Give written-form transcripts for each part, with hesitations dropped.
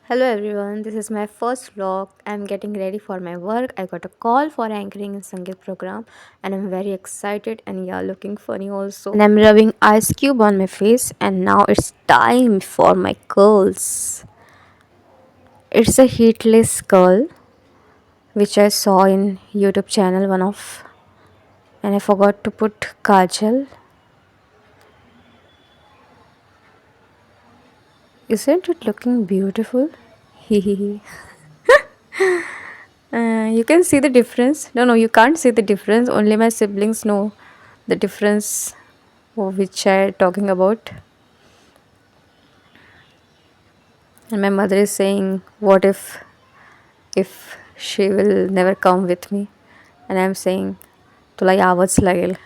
Hello everyone, this is my first vlog. I'm getting ready for my work. I got a call for anchoring in Sangeet program and I'm very excited and yeah, looking funny also. And I'm rubbing ice cube on my face and now it's time for my curls. It's a heatless curl which I saw in YouTube channel one of, and I forgot to put kajal. Isn't it looking beautiful? Hehehe. You can see the difference. No, you can't see the difference. Only my siblings know the difference which I talking about. And my mother is saying, "What if she will never come with me?" And I'm saying, "तुला यावंच लागेल."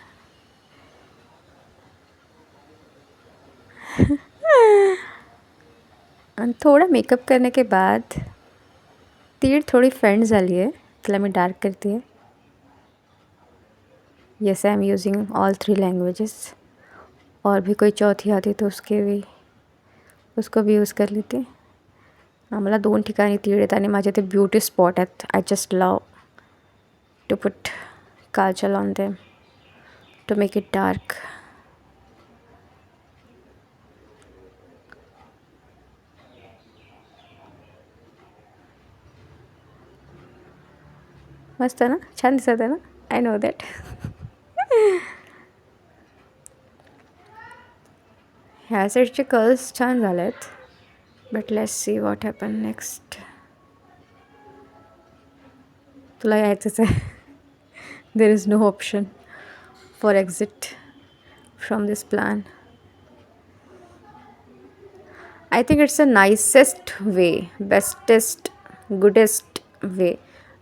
आणि थोडा makeup करने के बाद तीळ थोडी fend झाली आहे. तिला मी डार्क करते आहे. Yes I am using all 3 languages. और भी कोई चौथी आती तो उसको भी यूज़ कर लेते. मला 2 ठिकाणी तीळ आहेत आणि माझे ते ब्युटी स्पॉट आहेत. I just love to put kajal on them to make it dark. मस्त ना, छान दिसत आहे ना. I know that. ह्या साईडचे कर्ल्स छान झाले आहेत. But let's see what happen next. तुला यायचंच आहे. There is no option for exit from this plan. I think it's a nicest way, bestest, goodest way.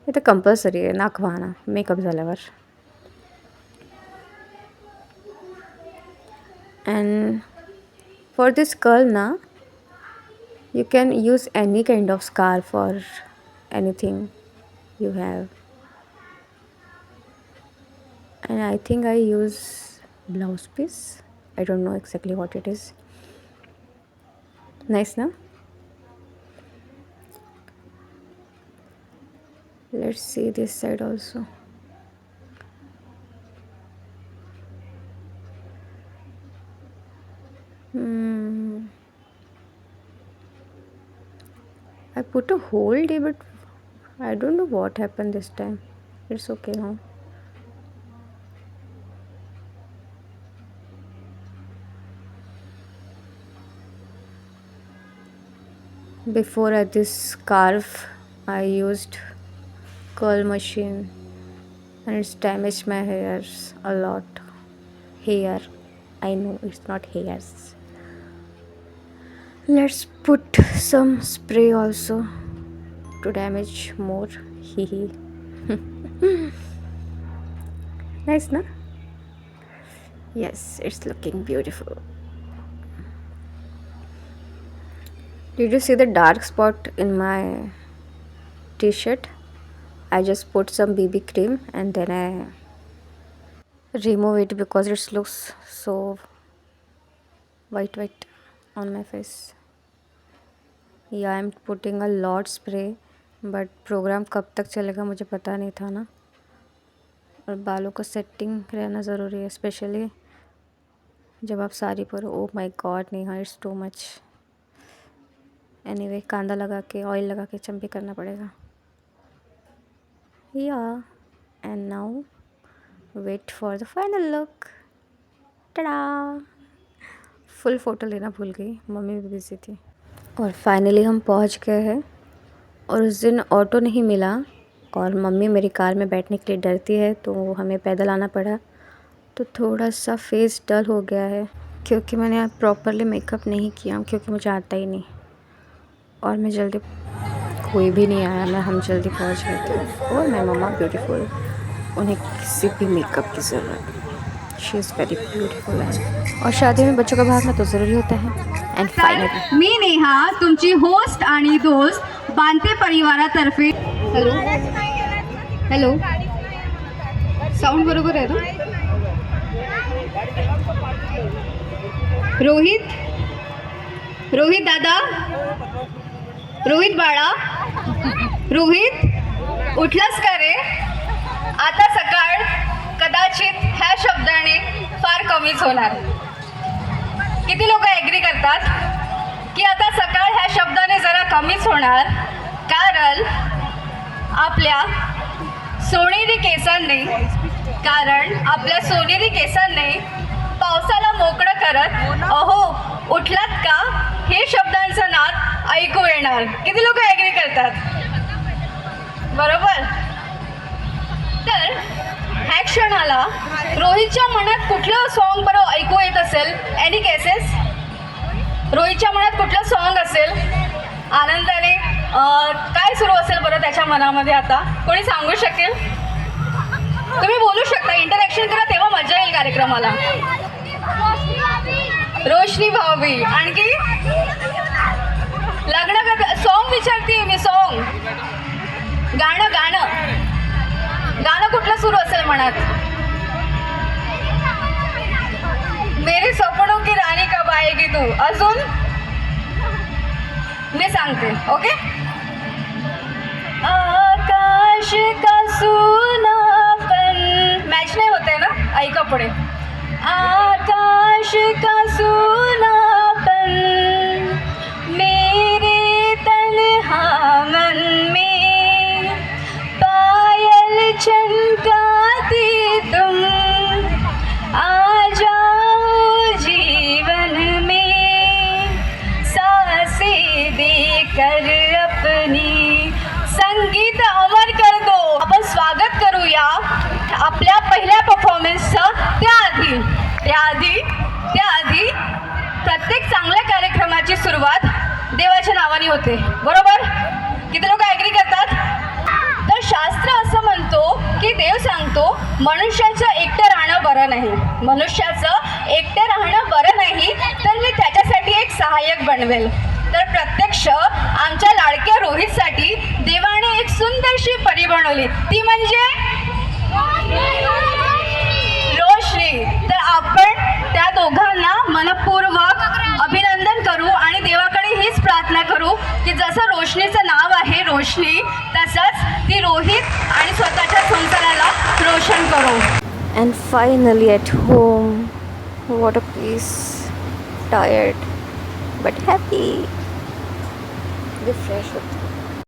इथं कंपल्सरी आहे नाक वाहणं मेकअप झाल्यावर. And for this curl na, you can use any kind of scarf or anything you have. And I think I use blouse piece. I don't know exactly what it is. Nice na? Let's see this side also. I put a whole day, but I don't know what happened this time. It's okay now. Before at this scarf, I used curl machine and it's damaged my hairs a lot. Hair. I know it's not hairs. Let's put some spray also to damage more. Hehe. Nice, na? Yes, it's looking beautiful. Did you see the dark spot in my t-shirt? I just put some BB cream and then I remove it because it looks so white on my face. Yeah, I'm putting a lot spray, but program कब तक चलेगा मुझे पता नहीं था ना. और बालों का सेटिंग रहना ज़रूरी है, स्पेशली जब आप साड़ी पर. Oh my God Neha, it's too much. Anyway, कांदा लगा के ऑयल लगा के चंपी करना पड़ेगा. या and now wait for the final look. Tada. Full photo लेना भूल गई, मम्मी भी बिजी थी. और फाइनली हम पहुंच गए हैं. और उस दिन ऑटो नहीं मिला और मम्मी मेरी कार में बैठने के लिए डरती है तो हमें पैदल आना पड़ा. तो थोड़ा सा फेस डल हो गया है क्योंकि मैंने प्रॉपरली मेकअप नहीं किया, क्योंकि मुझे आता ही नहीं. और मैं जल्दी, कोई भी नहीं आया, हम जल्दी पहुंच गए थे. और मैं मम्मा ब्यूटीफुल, उन्हें किसी भी मेकअप की ज़रूरत. She is very beautiful. और शादी में बच्चों का भागना तो ज़रूरी होता है. एंड फाइनली मी नेहा, तुमची होस्ट आणि दोस्त बांते परिवारातर्फे. हॅलो हॅलो, साऊंड बरोबर आहे ना? रोहित दादा, रोहित बाळा, रोहित उठलास का रे? आता सकाळ कदाचित ह्या शब्दाने फार कमीच होणार. किती लोक ॲग्री करतात की आता सकाळ ह्या शब्दाने जरा कमीच होणार, कारण आपल्या सोनेरी केसांनी पावसाला मोकळं करत अहो उठलात का हे शब्दांचं नाद ऐकू येणार. किती लोक ॲग्री करतात? बरोबर. तर ह्या क्षणाला रोहितच्या मनात कुठलं सॉन्ग बरं ऐकू येत असेल? Any cases? रोहितच्या मनात कुठलं सॉन्ग असेल? आनंदाने काय सुरू असेल बरं त्याच्या मनामध्ये? आता कोणी सांगू शकेल? तुम्ही बोलू शकता, इंटरॅक्शन करा, तेव्हा मजा येईल कार्यक्रमाला. रोशनी भाऊबी. आणखी लग्न सॉन्ग विचारते मी. सॉन्ग, गाणं गाणं गाणं कुठलं सुरू असेल मनात? मेरे सपनों की रानी कब आएगी तू. अजून मी सांगते. ओके. आकाश का सुनापन मॅच नाही होते ना, ऐका पुढे. आकाश का सुनापन मेरे तन्हा मन में पायल चमकाती तुम आ जाओ जीवन में सांसें देकर अपनी. संगीत अमर कर दो. आपण स्वागत करूया आपल्या पहिल्या परफॉर्मन्सचं. त्याआधी प्रत्येक चांगल्या कार्यक्रमाची सुरुवात देवाच्या नावाने होते. बरोबर? किती लोक ॲग्री करतात? तर शास्त्र असं म्हणतो की देव सांगतो मनुष्याचं एकटं राहणं बरं नाही. तर मी त्याच्यासाठी एक सहाय्यक बनवेल. तर प्रत्यक्ष आमच्या लाडक्या रोहितसाठी देवाने एक सुंदरशी परी बनवली, ती म्हणजे रोशनी. तर आपण त्या दोघांना मनपूर्वक अभिनंदन करू आणि देवाकडे हीच प्रार्थना करू की जसं रोशनीचं नाव आहे रोशनी, तसंच ती रोहित आणि स्वतःच्या संसाराला रोशन करू. And finally at home, what a peace. Tired but happy. Refresh होते.